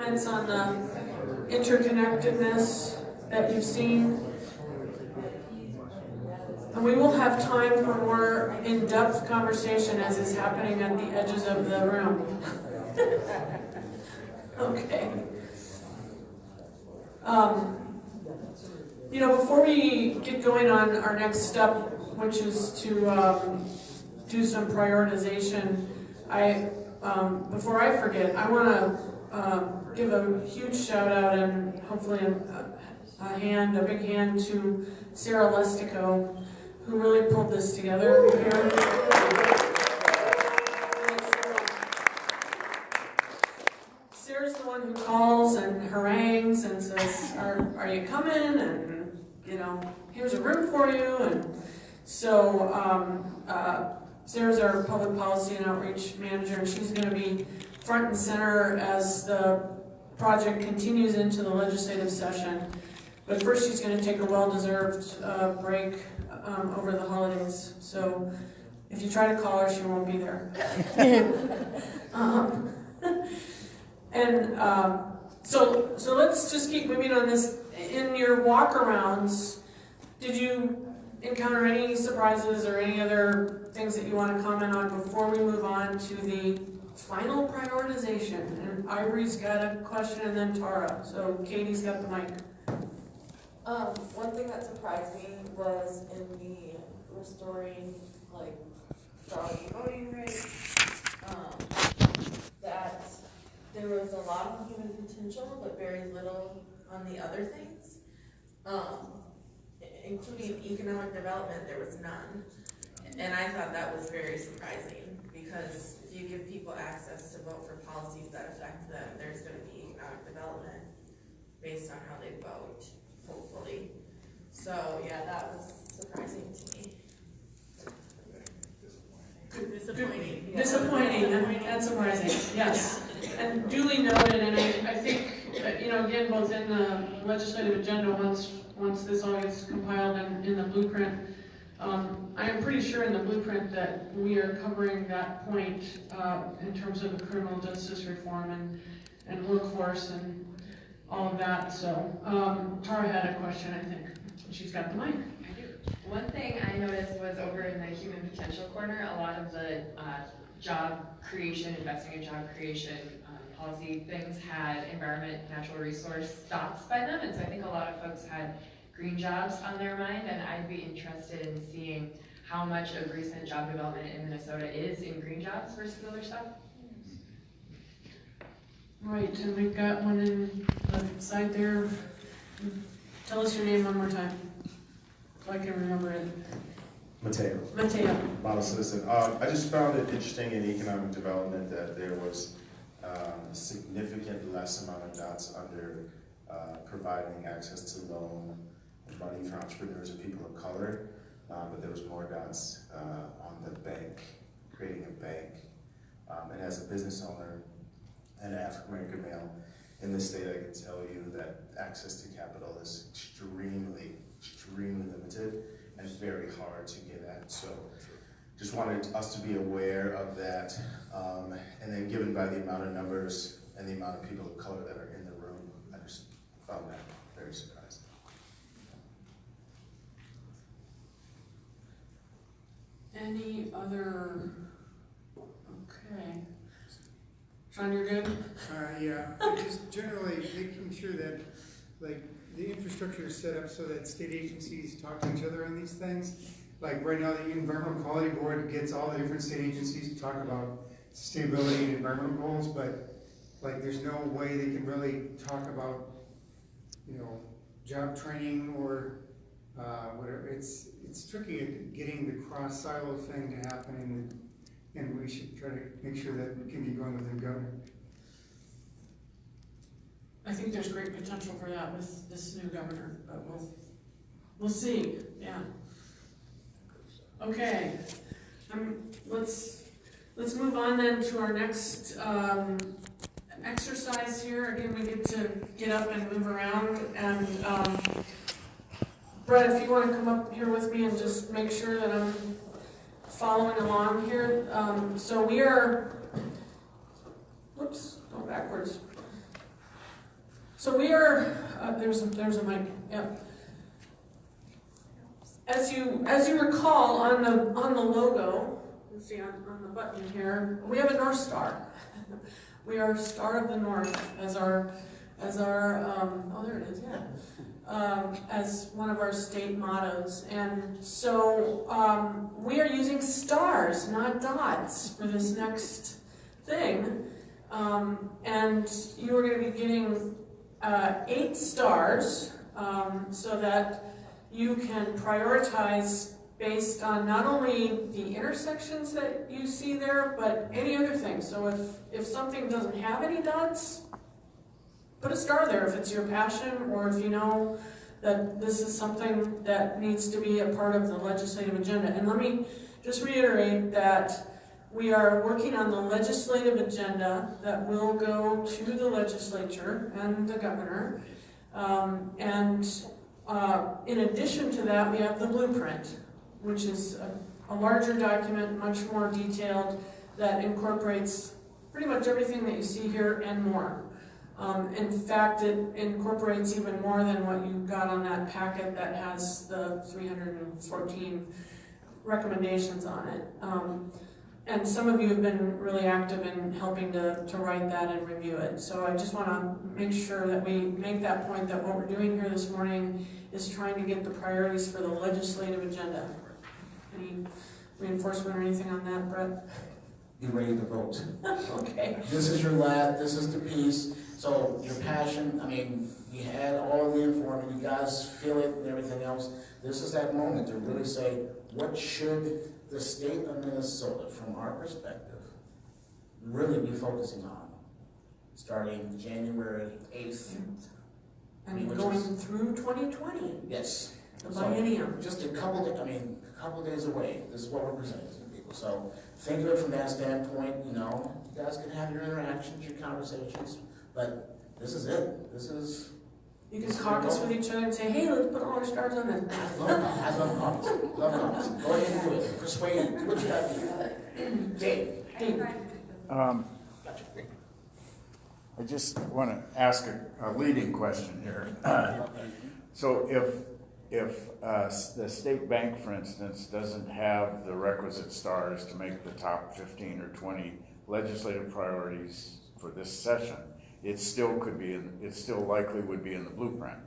comments on the interconnectedness that you've seen. And we will have time for more in-depth conversation as is happening at the edges of the room. Okay. Before we get going on our next step, which is to do some prioritization, before I forget, I want to give a huge shout out and hopefully a big hand to Sarah Lestico, who really pulled this together here. Sarah's the one who calls and harangues and says, are you coming? And, here's a room for you. And so Sarah's our public policy and outreach manager, and she's going to be front and center as the project continues into the legislative session. But first she's going to take a well-deserved break over the holidays. So if you try to call her, she won't be there. So let's just keep moving on this. In your walk-arounds, did you encounter any surprises or any other things that you want to comment on before we move on to the final prioritization? And Ivory's got a question, and then Tara. So Katie's got the mic. One thing that surprised me was in the restoring, equality voting rates, that there was a lot of human potential, but very little on the other things, including economic development. There was none, and I thought that was very surprising, because if you give people access to vote for policies that affect them, there's going to be economic development based on how they vote, hopefully. So yeah, that was surprising to me. Disappointing. Disappointing, and surprising, yes. And duly noted, and I think, again, both in the legislative agenda, once this all gets compiled and in the blueprint, I am pretty sure in the blueprint that we are covering that point in terms of the criminal justice reform and workforce and all of that. So Tara had a question, I think. She's got the mic. One thing I noticed was over in the human potential corner, a lot of the job creation, investing in job creation policy things had environment, natural resource dots by them, and so I think a lot of folks had green jobs on their mind, and I'd be interested in seeing how much of recent job development in Minnesota is in green jobs versus other stuff. Right, and we've got one in the side there. Tell us your name one more time, so I can remember it. Mateo. Model citizen. I just found it interesting in economic development that there was a significant less amount of dots under providing access to loan and money for entrepreneurs and people of color, but there was more dots on the bank, creating a bank. And as a business owner and an African-American male in this state, I can tell you that access to capital is extremely limited and very hard to get at. So just wanted us to be aware of that. And then given by the amount of numbers and the amount of people of color that are in the room, I just found that very surprising. Any other, okay. Sean, you're good? Yeah, just generally making sure that the infrastructure is set up so that state agencies talk to each other on these things. Like right now, the Environmental Quality Board gets all the different state agencies to talk about sustainability and environmental goals, but there's no way they can really talk about, job training or whatever. It's tricky at getting the cross silo thing to happen, and we should try to make sure that it can be going within government. I think there's great potential for that with this new governor, but we'll see. Yeah. Okay. Let's move on then to our next exercise here. Again, we get to get up and move around. And Brett, if you want to come up here with me and just make sure that I'm following along here. So we are, whoops, go backwards. So we are, there's a mic, yeah. As you recall, on the logo, you see on the button here, we have a North Star. We are Star of the North as our oh, there it is, yeah. As one of our state mottos. And so we are using stars, not dots, for this next thing. And you are going to be getting 8 stars so that you can prioritize based on not only the intersections that you see there, but any other thing. So if something doesn't have any dots, put a star there if it's your passion, or if you know that this is something that needs to be a part of the legislative agenda. And let me just reiterate that we are working on the legislative agenda that will go to the legislature and the governor. In addition to that, we have the blueprint, which is a larger document, much more detailed, that incorporates pretty much everything that you see here and more. In fact, it incorporates even more than what you got on that packet that has the 314 recommendations on it. And some of you have been really active in helping to write that and review it. So I just want to make sure that we make that point that what we're doing here this morning is trying to get the priorities for the legislative agenda. Any reinforcement or anything on that, Brett? Be ready to vote. Okay. This is your lab, this is the piece, so your passion, I mean, you had all the information, you guys feel it and everything else. This is that moment to really say, what should the state of Minnesota, from our perspective, really be focusing on, starting January 8th? And going through 2020. Yes. The biennium. Just a couple days away, this is what we're presenting to people. So think of it from that standpoint, you know, you guys can have your interactions, your conversations, but this is it. This is... You can caucus with each other and say, hey, let's put all our stars on this. I love comments. Love comments. Go ahead and do it. Persuade. Do what you have to do. Dave. I just want to ask a leading question here. So if the state bank, for instance, doesn't have the requisite stars to make the top 15 or 20 legislative priorities for this session, it still likely would be in the blueprint.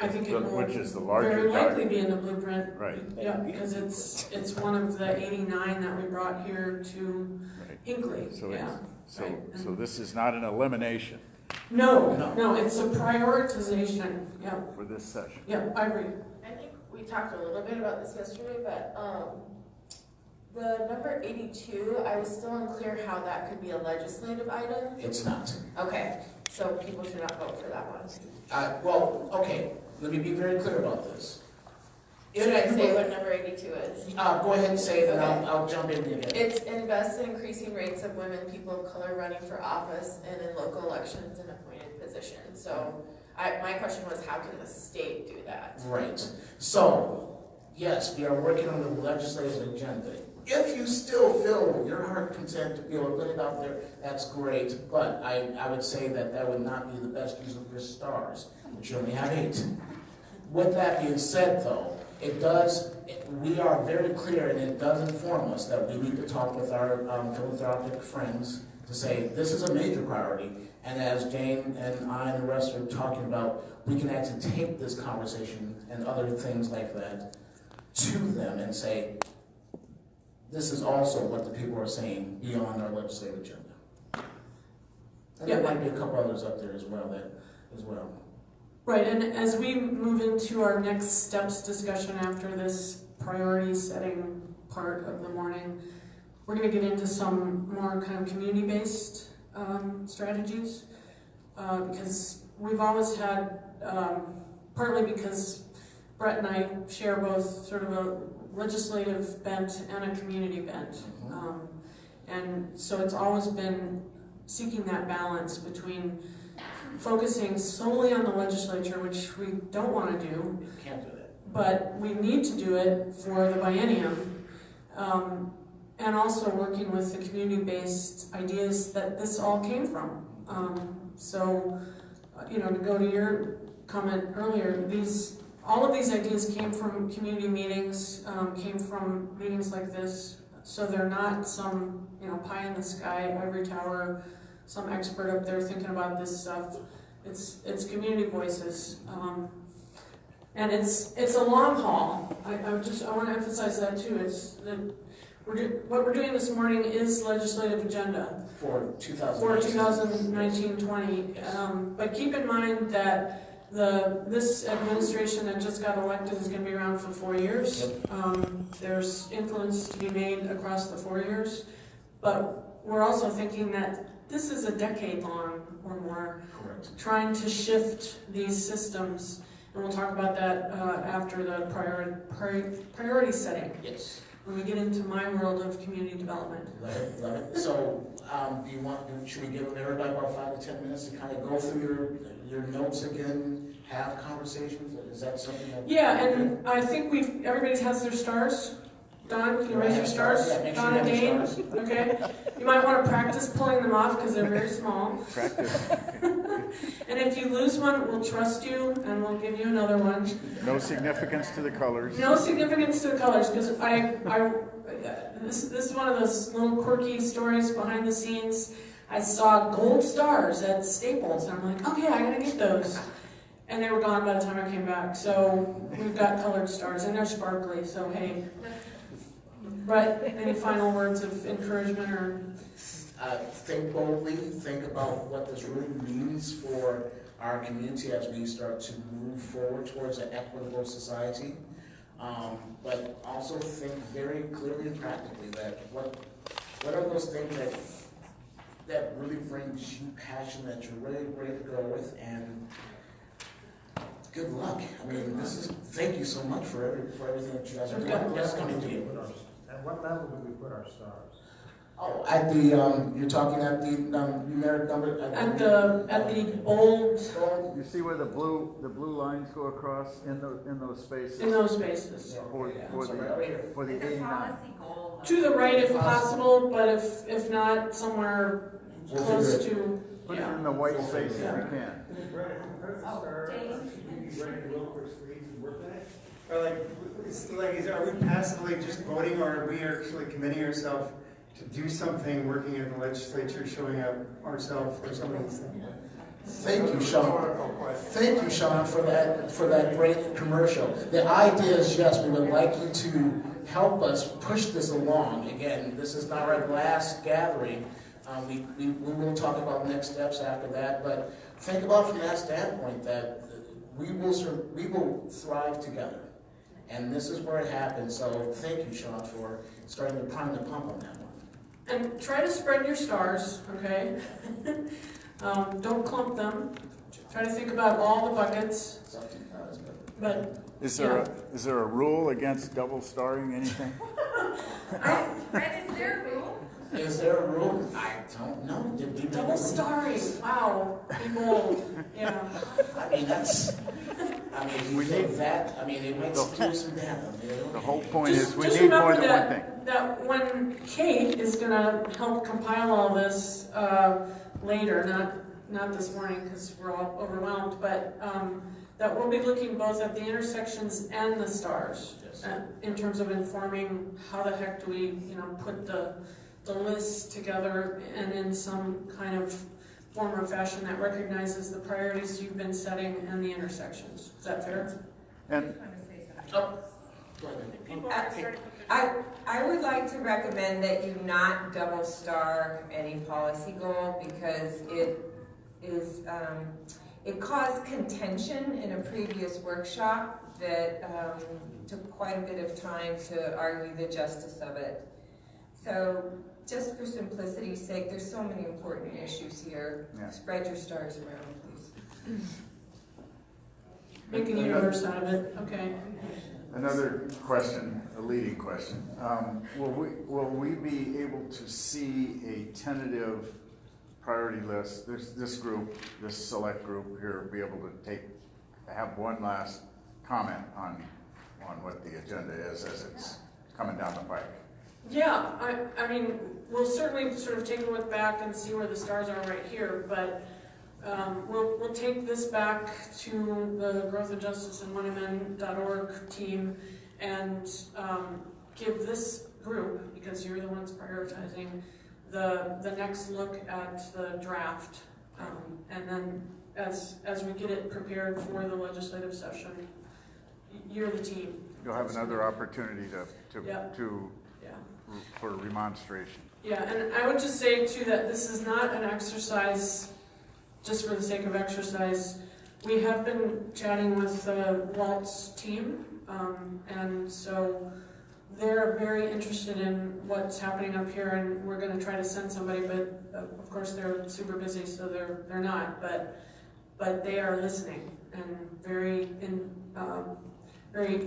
I think it will which is the larger very likely document. be in the blueprint. Right. Yeah, because it's one of the 89 that we brought here to Right. Hinkley. So yeah. so this is not an elimination No, it's a prioritization. Yeah. for this session. Yeah, I agree. I think we talked a little bit about this yesterday, but the number 82, I was still unclear how that could be a legislative item. It's not. Okay, so people should not vote for that one. Well, okay, let me be very clear about this. Should I say what number 82 is? Go ahead and say it, and Okay. I'll jump in again. It's invest in increasing rates of women, people of color running for office and in local elections and appointed positions. So my question was, how can the state do that? Right. So, yes, we are working on the legislative agenda. If you still feel your heart content to feel put it out there, that's great. But I would say that would not be the best use of your stars, which you only have 8. With that being said, though, we are very clear, and it does inform us that we need to talk with our philanthropic friends to say this is a major priority. And as Jane and I and the rest are talking about, we can actually take this conversation and other things like that to them and say, this is also what the people are saying beyond our legislative agenda. And there might be a couple others up there as well. Right, and as we move into our next steps discussion after this priority setting part of the morning, we're going to get into some more kind of community-based strategies because we've always had, partly because Brett and I share both sort of a legislative bent and a community bent. And so it's always been seeking that balance between focusing solely on the legislature, which we don't want to do, Can't do that. but we need to do it for the biennium, and also working with the community-based ideas that this all came from. to go to your comment earlier, all of these ideas came from community meetings, came from meetings like this, so they're not some, pie in the sky, ivory tower, some expert up there thinking about this stuff. It's community voices. And it's a long haul. I want to emphasize that too. What we're doing this morning is legislative agenda For 2019-20. But keep in mind that this administration that just got elected is going to be around for 4 years. There's influence to be made across the 4 years, but we're also thinking that this is a decade long or more. Correct. Trying to shift these systems. And we'll talk about that after the priority setting, Yes. when we get into my world of community development. Love it. So, should we give everybody about 5 to 10 minutes to kind of go through your notes again, have conversations? Is that something that? Yeah, and I think everybody has their stars. Don, can you raise your stars? Yeah, make sure Don you and have Dane, your stars. okay? You might want to practice pulling them off because they're very small. Practice. And if you lose one, we'll trust you and we'll give you another one. No significance to the colors. No significance to the colors, because this is one of those little quirky stories behind the scenes. I saw gold stars at Staples, and I'm like, okay, I gotta get those. And they were gone by the time I came back. So we've got colored stars, and they're sparkly, so hey. But any final words of encouragement or? Think boldly, think about what this really means for our community as we start to move forward towards an equitable society. But also think very clearly and practically that what are those things that really brings you passion, that you're really ready to go with, and good luck. I mean, thank you so much for everything that you guys are doing. That's coming to you. At what level do we put our stars? Oh, at the, you're talking at the numeric number? At the bold, You see where the blue lines go across in those spaces? in those spaces. For the 89. To the right if possible, but if not, somewhere We'll close figure to, Put it yeah. in the white space if you can. Should we be writing real quick screens and work on it? Or are we passively just voting, or are we actually committing ourselves to do something, working in the legislature, showing up ourselves for some of these things? Thank you, Sean. Thank you, Sean, for that great commercial. The idea is, yes, we would like you to help us push this along. Again, this is not our last gathering. We will talk about next steps after that, but think about from that standpoint that we will thrive together. And this is where it happens. So thank you, Sean, for starting to prime the pump on that one. And try to spread your stars, okay? Don't clump them. Try to think about all the buckets, Something that's good. but Is there a rule against double starring anything? Is there a rule? I don't know. Did we double starring, wow, be bold, yeah. I mean, if you We think need- that, it makes do some damage. The whole point is we Just need more remember than one thing. that when Kate is gonna help compile all this later, not this morning because we're all overwhelmed, but that we'll be looking both at the intersections and the stars Yes. in terms of informing how the heck do we put the list together and in some kind of form or fashion that recognizes the priorities you've been setting and the intersections. Is that fair? And Oh, go ahead. I would like to recommend that you not double star any policy goal because it caused contention in a previous workshop that took quite a bit of time to argue the justice of it. So just for simplicity's sake, there's so many important issues here. Yeah. Spread your stars around, please. Make a universe out of it, okay. another question, a leading question. Will we be able to see a tentative priority list? This group, this select group here, be able to have one last comment on what the agenda is as it's coming down the pike? Yeah, I mean, we'll certainly sort of take a look back and see where the stars are right here, but we'll take this back to the Growth and Justice and Moneymen.org team and give this group, because you're the ones prioritizing, the next look at the draft. And then as we get it prepared for the legislative session, you're the team. You'll have another opportunity Yeah. for remonstration. Yeah, and I would just say too that this is not an exercise just for the sake of exercise. We have been chatting with Walt's team, and so they're very interested in what's happening up here, and we're going to try to send somebody, but of course they're super busy, so they're not. But they are listening and very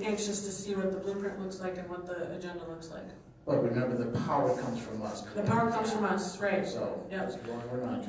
anxious to see what the blueprint looks like and what the agenda looks like. But remember, the power comes from us. The power comes from us, right? So, Yep. we're not.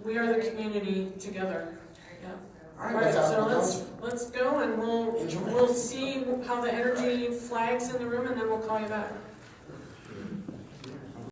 We are the community together. Yeah. All All right, right, so so let's go, and we'll see how the energy flags in the room, and then we'll call you back.